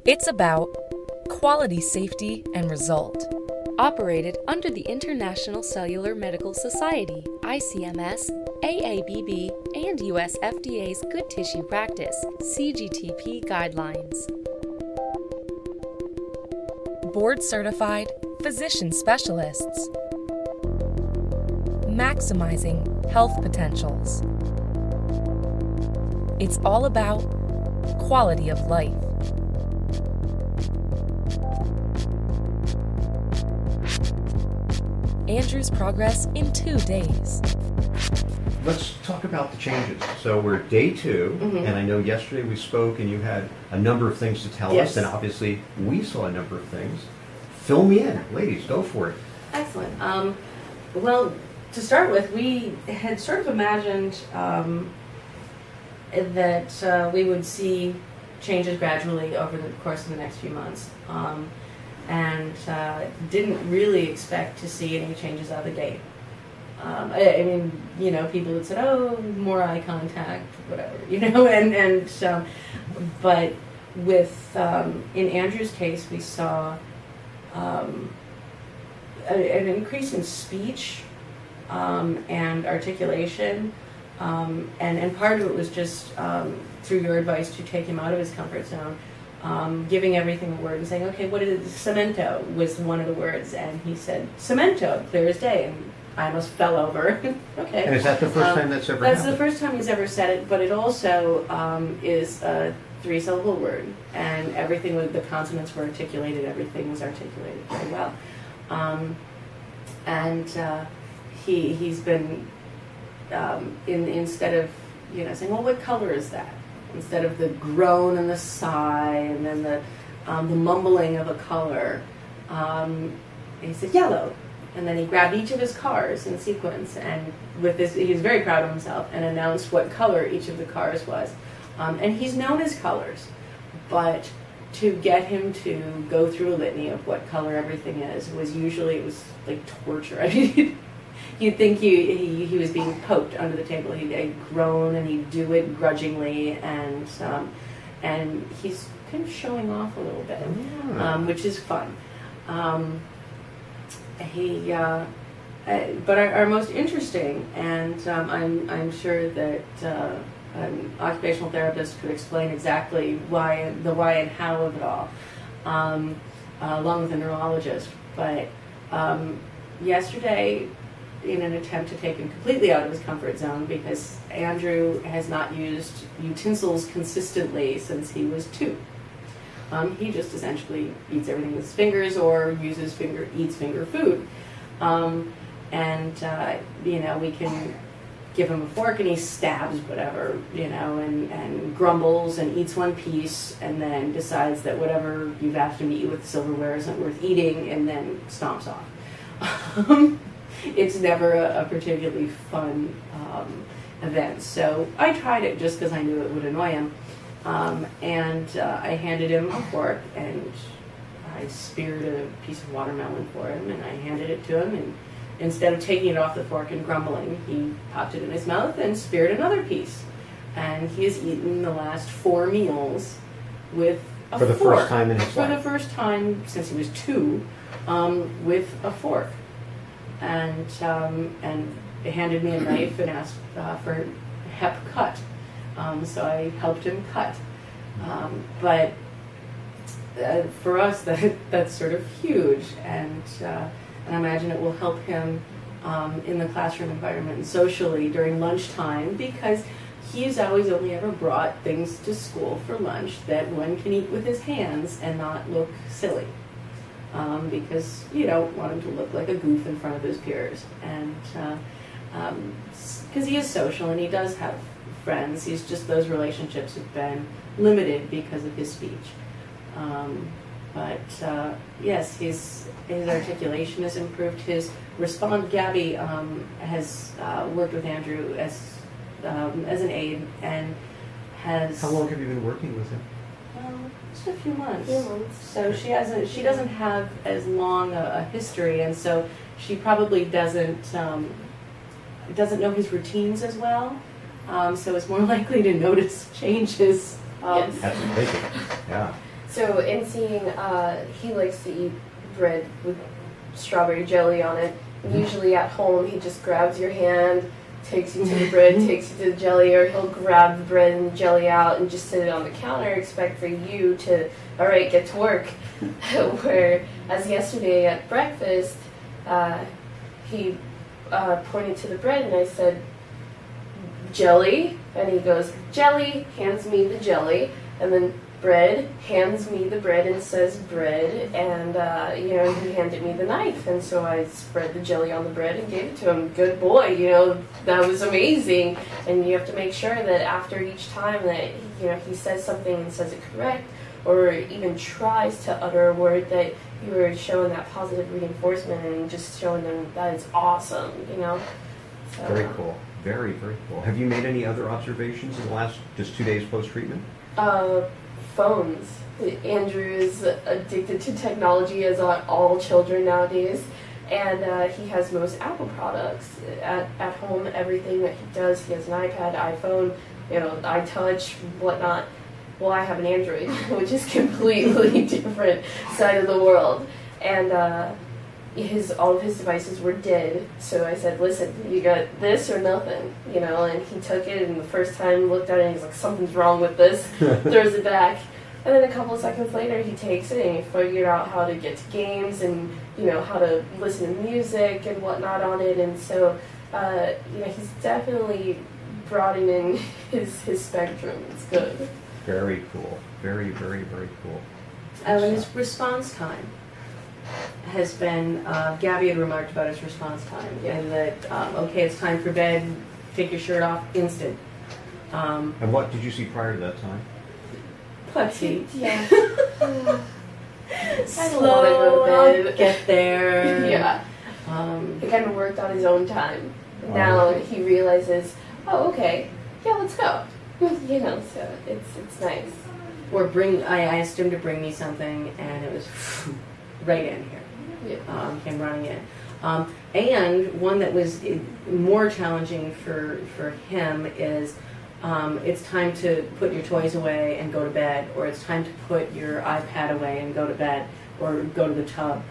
It's about quality, safety, and result. Operated under the International Cellular Medical Society, ICMS, AABB, and US FDA's Good Tissue Practice, CGTP guidelines. Board-certified physician specialists. Maximizing health potentials. It's all about quality of life. Andrew's progress in 2 days. Let's talk about the changes. So we're day 2, and I know yesterday we spoke and you had a number of things to tell us, and obviously we saw a number of things. Fill me in. Ladies, go for it. Excellent. Well, to start with, we had sort of imagined that we would see changes gradually over the course of the next few months. And didn't really expect to see any changes out of the gate. I mean, you know, people had said, oh, more eye contact, whatever, you know, but with, in Andrew's case, we saw an increase in speech and articulation, and part of it was just through your advice to take him out of his comfort zone. Giving everything a word and saying, okay, what is cemento was one of the words, and he said cemento, clear as day, and I almost fell over. Okay. And is that the first time that's ever happened? That's the first time he's ever said it, but it also is a 3-syllable word, and everything with the consonants were articulated, everything was articulated very well. He's been, instead of, you know, saying, well, what color is that? Instead of the groan and the sigh and then the mumbling of a color, he said yellow, and then he grabbed each of his cars in sequence, and with this he was very proud of himself and announced what color each of the cars was. And he's known his colors, but to get him to go through a litany of what color everything is was usually, it was like torture. I mean, you'd think he was being poked under the table. He'd groan and he'd do it grudgingly, and he's kind of showing off a little bit, which is fun. But our most interesting, and I'm sure that an occupational therapist could explain exactly why and how of it all, along with a neurologist. But yesterday, in an attempt to take him completely out of his comfort zone, because Andrew has not used utensils consistently since he was 2. He just essentially eats everything with his fingers or eats finger food. You know, we can give him a fork and he stabs whatever, you know, and grumbles and eats one piece and then decides that whatever you've asked him to eat with silverware isn't worth eating and then stomps off. It's never a particularly fun event. So I tried it just because I knew it would annoy him. I handed him a fork, and I speared a piece of watermelon for him, and I handed it to him, and instead of taking it off the fork and grumbling, he popped it in his mouth and speared another piece. And he has eaten the last 4 meals with a fork. For the first time in his life. For the first time since he was 2, with a fork. And handed me a knife and asked for hep cut. So I helped him cut. But for us, that's sort of huge, and I imagine it will help him in the classroom environment and socially during lunchtime, because he's always only ever brought things to school for lunch that one can eat with his hands and not look silly. Because you don't want him to look like a goof in front of his peers, and because he is social and he does have friends, those relationships have been limited because of his speech. Yes, his articulation has improved. His Gabby has worked with Andrew as an aide, and has. How long have you been working with him? Just a few months. So she doesn't have as long a history, and so she probably doesn't know his routines as well. So is more likely to notice changes. That's amazing. Yeah. So in seeing, he likes to eat bread with strawberry jelly on it. Usually at home, he just grabs your hand, takes you to the bread, takes you to the jelly, or he'll grab the bread and jelly out and just sit it on the counter, expect for you to, all right, get to work. Whereas yesterday at breakfast, he pointed to the bread and I said, jelly, and he goes, jelly, hands me the jelly, and then bread, hands me the bread and says bread, and he handed me the knife, and so I spread the jelly on the bread and gave it to him. Good boy, that was amazing. And you have to make sure that after each time that he says something and says it correct, or even tries to utter a word, that you are showing that positive reinforcement and just showing them that it's awesome, So, very cool. Very, very cool. Have you made any other observations in the last just 2 days post-treatment? Phones. Andrew is addicted to technology, as are all children nowadays, and he has most Apple products at home. Everything that he does, he has an iPad, iPhone, iTouch, whatnot. Well, I have an Android, which is completely different side of the world, and all of his devices were dead. So I said, listen, you got this or nothing, and he took it, and the first time looked at it and he's like, something's wrong with this, throws it back. And then a couple of seconds later he takes it and he figured out how to get to games and, how to listen to music and whatnot on it. And so, he's definitely broadening his spectrum. It's good. Very cool. Very, very, very cool. His response time has been, Gabby had remarked about his response time, and that, okay, it's time for bed, take your shirt off, instant. And what did you see prior to that time? Puxy. Yeah. Slow, I'll get there. Yeah. He kind of worked on his own time. Now he realizes, oh, okay, yeah, let's go. So it's nice. Or I asked him to bring me something, and it was right in here. Yeah. Came running in. And one that was more challenging for him is it's time to put your toys away and go to bed, or it's time to put your iPad away and go to bed, or go to the tub.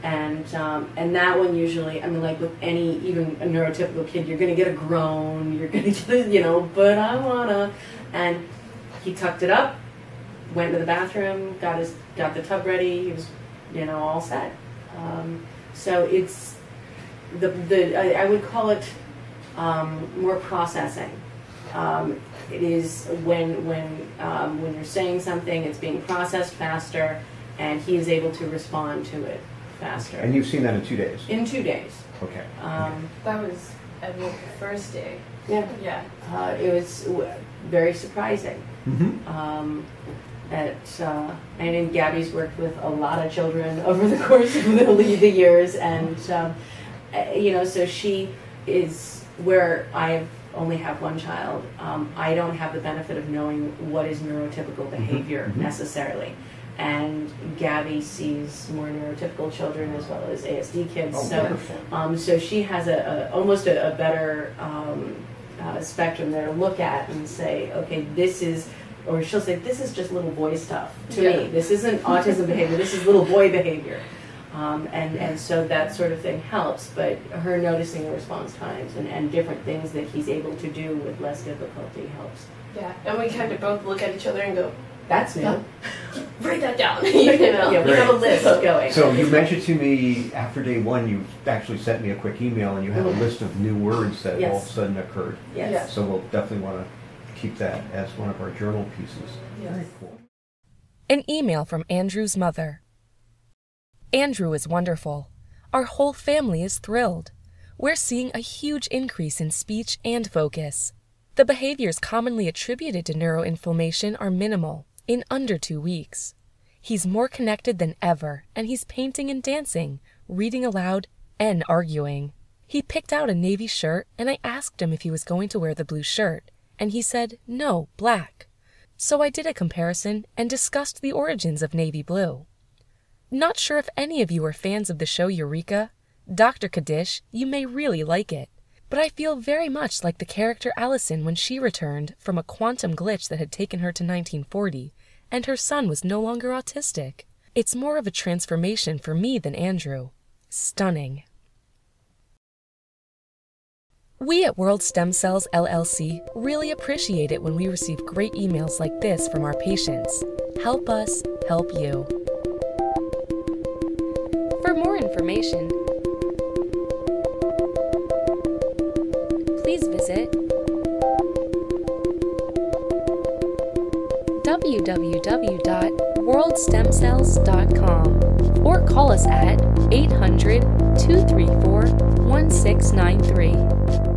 And that one usually, like with even a neurotypical kid, you're going to get a groan, you're going to get, but I wanna. And he tucked it up, went to the bathroom, got the tub ready, he was, all set. So it's I would call it more processing. It is when you're saying something, it's being processed faster, and he is able to respond to it faster. And you've seen that in 2 days? In 2 days. Okay. That was, the first day. Yeah. Yeah. It was very surprising. Mm-hmm. And Gabby's worked with a lot of children over the course of the years, and so she is where I only have one child. I don't have the benefit of knowing what is neurotypical behavior necessarily, and Gabby sees more neurotypical children as well as ASD kids. So she has almost a better spectrum there to look at and say, okay, this is. Or she'll say, this is just little boy stuff to me. This isn't autism behavior. This is little boy behavior. And so that sort of thing helps. But her noticing the response times and different things that he's able to do with less difficulty helps. Yeah, and we kind of both look at each other and go, that's new. Write that down. Yeah, we have a list going. So you mentioned to me after day one, you actually sent me a quick email and you had a list of new words that all of a sudden occurred. Yes. So we'll definitely want to keep that as one of our journal pieces. Yes. Very cool. An email from Andrew's mother. Andrew is wonderful. Our whole family is thrilled. We're seeing a huge increase in speech and focus. The behaviors commonly attributed to neuroinflammation are minimal, in under 2 weeks. He's more connected than ever, and he's painting and dancing, reading aloud, and arguing. He picked out a navy shirt, and I asked him if he was going to wear the blue shirt, and he said, no, black. So I did a comparison and discussed the origins of navy blue. Not sure if any of you are fans of the show Eureka. Dr. Kadish, you may really like it. But I feel very much like the character Allison when she returned from a quantum glitch that had taken her to 1940 and her son was no longer autistic. It's more of a transformation for me than Andrew. Stunning. We at World Stem Cells LLC really appreciate it when we receive great emails like this from our patients. Help us help you. For more information, please visit www.worldstemcells.com or call us at 800-234-1693.